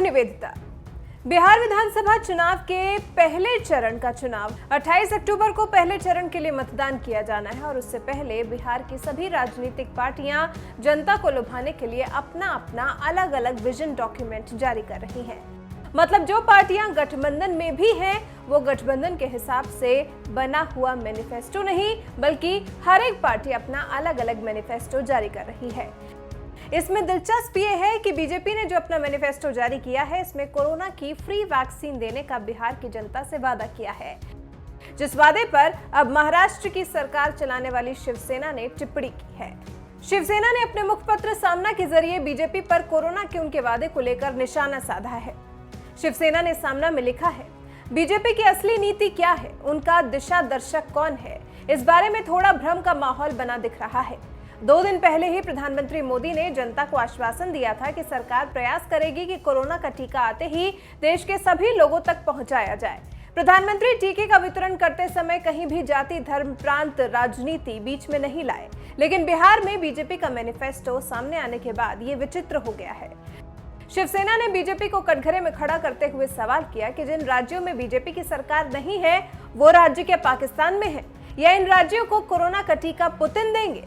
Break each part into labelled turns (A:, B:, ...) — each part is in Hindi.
A: निवेदिता। बिहार विधानसभा चुनाव के पहले चरण का चुनाव 28 अक्टूबर को पहले चरण के लिए मतदान किया जाना है और उससे पहले बिहार की सभी राजनीतिक पार्टियां जनता को लुभाने के लिए अपना अपना अलग अलग विजन डॉक्यूमेंट जारी कर रही हैं। मतलब जो पार्टियां गठबंधन में भी हैं वो गठबंधन के हिसाब से बना हुआ मैनिफेस्टो नहीं बल्कि हर एक पार्टी अपना अलग अलग मैनिफेस्टो जारी कर रही है। इसमें दिलचस्प ये है कि बीजेपी ने जो अपना मैनिफेस्टो जारी किया है इसमें कोरोना की फ्री वैक्सीन देने का बिहार की जनता से वादा किया है, जिस वादे पर अब महाराष्ट्र की सरकार चलाने वाली शिवसेना ने टिप्पणी की है। शिवसेना ने अपने मुखपत्र सामना के जरिए बीजेपी पर कोरोना के उनके वादे को लेकर निशाना साधा है। शिवसेना ने सामना में लिखा है, बीजेपी की असली नीति क्या है, उनका दिशा दर्शक कौन है, इस बारे में थोड़ा भ्रम का माहौल बना दिख रहा है। 2 दिन पहले ही प्रधानमंत्री मोदी ने जनता को आश्वासन दिया था कि सरकार प्रयास करेगी कि कोरोना का टीका आते ही देश के सभी लोगों तक पहुंचाया जाए। प्रधानमंत्री टीके का वितरण करते समय कहीं भी जाति, धर्म, प्रांत, राजनीति बीच में नहीं लाए, लेकिन बिहार में बीजेपी का मैनिफेस्टो सामने आने के बाद ये विचित्र हो गया है। शिवसेना ने बीजेपी को कटघरे में खड़ा करते हुए सवाल किया कि जिन राज्यों में बीजेपी की सरकार नहीं है वो राज्य क्या पाकिस्तान में है या इन राज्यों को कोरोना का टीका पुतिन देंगे।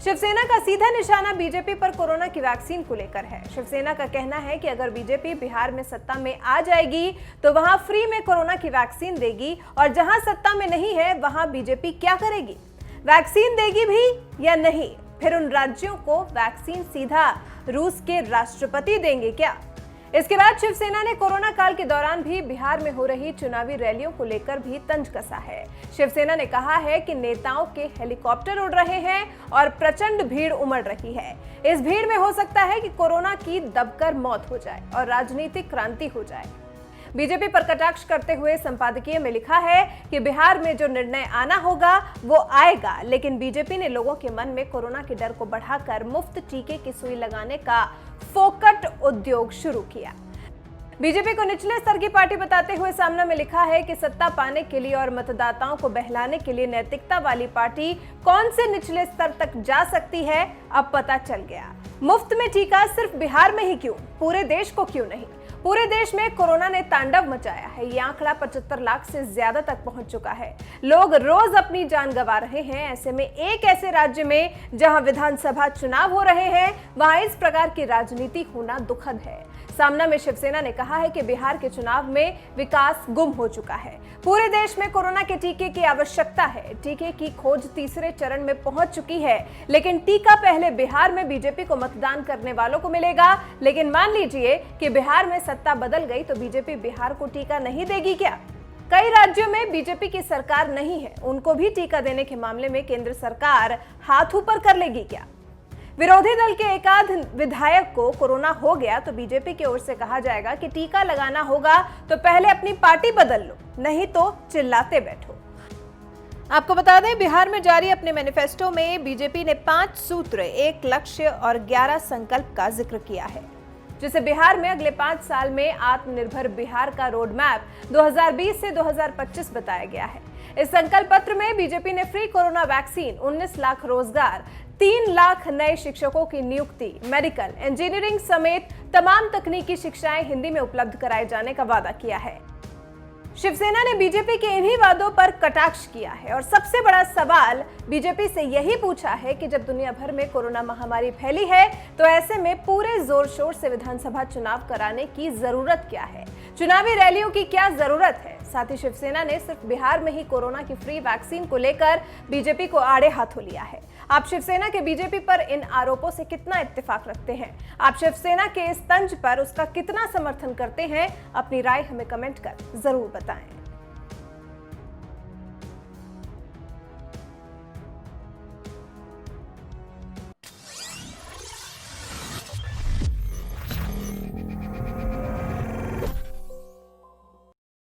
A: शिवसेना का सीधा निशाना बीजेपी पर कोरोना की वैक्सीन को लेकर है। शिवसेना का कहना है कि अगर बीजेपी बिहार में सत्ता में आ जाएगी तो वहां फ्री में कोरोना की वैक्सीन देगी और जहां सत्ता में नहीं है वहां बीजेपी क्या करेगी, वैक्सीन देगी भी या नहीं, फिर उन राज्यों को वैक्सीन सीधा रूस के राष्ट्रपति देंगे क्या। इसके बाद शिवसेना ने कोरोना काल के दौरान भी बिहार में हो रही चुनावी रैलियों को लेकर भी तंज कसा है। शिवसेना ने कहा है कि नेताओं के हेलीकॉप्टर उड़ रहे हैं और प्रचंड भीड़ उमड़ रही है। इस भीड़ में हो सकता है कि कोरोना की दबकर मौत हो जाए और राजनीतिक क्रांति हो जाए। बीजेपी पर कटाक्ष करते हुए संपादकीय में लिखा है कि बिहार में जो निर्णय आना होगा वो आएगा, लेकिन बीजेपी ने लोगों के मन में कोरोना के डर को बढ़ाकर मुफ्त टीके की सुई लगाने का फोकट उद्योग शुरू किया। बीजेपी को निचले स्तर की पार्टी बताते हुए सामना में लिखा है कि सत्ता पाने के लिए और मतदाताओं को बहलाने के लिए नैतिकता वाली पार्टी कौन से निचले स्तर तक जा सकती है अब पता चल गया। मुफ्त में टीका सिर्फ बिहार में ही क्यों, पूरे देश को क्यों नहीं। पूरे देश में कोरोना ने तांडव मचाया है। ये आंकड़ा 75 लाख से ज्यादा तक पहुंच चुका है। लोग रोज अपनी जान गंवा रहे हैं। ऐसे में एक ऐसे राज्य में जहां विधानसभा चुनाव हो रहे हैं वहां इस प्रकार की राजनीति होना दुखद है। सामना में शिवसेना ने कहा है कि बिहार के चुनाव में विकास गुम हो चुका है। पूरे देश में कोरोना के टीके की आवश्यकता है। टीके की खोज तीसरे चरण में पहुंच चुकी है, लेकिन टीका पहले बिहार में बीजेपी को मतदान करने वालों को मिलेगा। लेकिन मान लीजिए कि बिहार में सत्ता बदल गई तो बीजेपी बिहार को टीका नहीं देगी क्या। कई राज्यों में बीजेपी की सरकार नहीं है, उनको भी टीका देने के मामले में केंद्र सरकार हाथ ऊपर कर लेगी क्या। विरोधी दल के एकाध विधायक को कोरोना हो गया तो बीजेपी की ओर से कहा जाएगा कि टीका लगाना होगा तो पहले अपनी पार्टी बदल लो, नहीं तो चिल्लाते बैठो। आपको बता दें, बिहार में जारी अपने मैनिफेस्टो में बीजेपी ने 5 सूत्र, 1 लक्ष्य और 11 संकल्प का जिक्र किया है, जिसे बिहार में अगले 5 साल में आत्मनिर्भर बिहार का रोड मैप 2020 से 2025 बताया गया है। इस संकल्प पत्र में बीजेपी ने फ्री कोरोना वैक्सीन, 19 लाख रोजगार, 3 लाख नए शिक्षकों की नियुक्ति, मेडिकल, इंजीनियरिंग समेत तमाम तकनीकी शिक्षाएं हिंदी में उपलब्ध कराए जाने का वादा किया है। शिवसेना ने बीजेपी के इन्हीं वादों पर कटाक्ष किया है और सबसे बड़ा सवाल बीजेपी से यही पूछा है कि जब दुनिया भर में कोरोना महामारी फैली है तो ऐसे में पूरे जोर शोर से विधानसभा चुनाव कराने की जरूरत क्या है, चुनावी रैलियों की क्या जरूरत है। साथ ही शिवसेना ने सिर्फ बिहार में ही कोरोना की फ्री वैक्सीन को लेकर बीजेपी को आड़े हाथों लिया है। आप शिवसेना के बीजेपी पर इन आरोपों से कितना इत्तेफाक रखते हैं? आप शिवसेना के इस तंज पर उसका कितना समर्थन करते हैं? अपनी राय हमें कमेंट कर जरूर बताएं।